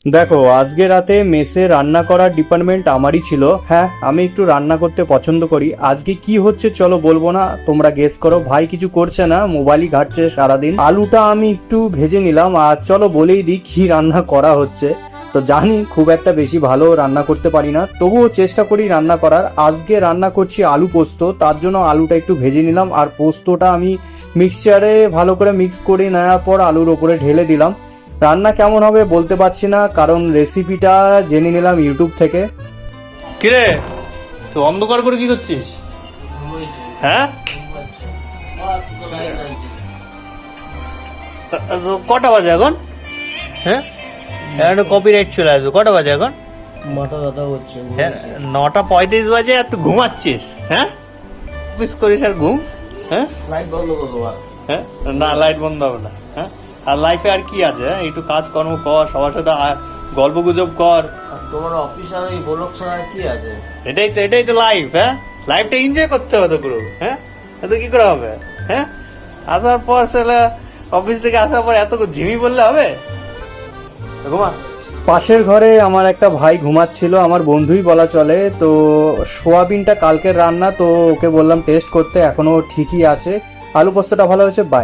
দেখো, আজকে রাতে মেসে রান্না করার ডিপার্টমেন্ট আমারই ছিল। হ্যাঁ, আমি একটু রান্না করতে পছন্দ করি। আজকে কি হচ্ছে চলো বলবো না, তোমরা গেস করো। ভাই কিছু করছে না, মোবাইলই ঘাঁটছে সারাদিন। আলুটা আমি একটু ভেজে নিলাম, আর চলো বলেই দিই কি রান্না করা হচ্ছে। তো জানি খুব একটা বেশি ভালো রান্না করতে পারি না, তবুও চেষ্টা করি রান্না করার। আজকে রান্না করছি আলু পোস্ত, তার জন্য আলুটা একটু ভেজে নিলাম, আর পোস্তটা আমি মিক্সচারে ভালো করে মিক্স করে নেওয়ার পর আলুর ওপরে ঢেলে দিলাম। রান্না কেমন হবে বলতে পারছি না, কারণ রেসিপিটা জেনে নিলাম ইউটিউব থেকে। কিরে, তুই অন্ধকার করে কি করছিস? হ্যাঁ, কটা বাজে এখন? হ্যাঁ, একটা কপিরাইট চলে আসবে। কটা বাজে এখন? মাথা ব্যথা হচ্ছে। হ্যাঁ, 9:35 বাজে আর তুই ঘুমাচ্ছিস? হ্যাঁ, অফিস করিস আর ঘুম? হ্যাঁ, লাইট বন্ধ করবো। হ্যাঁ, না লাইট বন্ধ হবে না। হ্যাঁ, আর লাইফে আর কি আছে? হ্যাঁ, একটু কাজকর্ম কর, সবার সাথে গল্প গুজব কর। আর তোমার অফিস আর ওই ব্লক ছাড়া কি আছে? এটাই তো লাইফ। হ্যাঁ, লাইফটা এনজয় করতে হবে তো পুরো। হ্যাঁ, এত কি করে হবে? হ্যাঁ, আসার পর সেটা অফিস থেকে আসার পর এত ঝিমি বললে হবে? ঘুমা। পাশের ঘরে আমার একটা ভাই ঘুমাচ্ছিল, আমার বন্ধুই বলা চলে। তো সোয়াবিনটা কালকের রান্না, তো ওকে বললাম টেস্ট করতে, এখনো ঠিকই আছে। আলু পোস্তটা ভালো হয়েছে। বাই।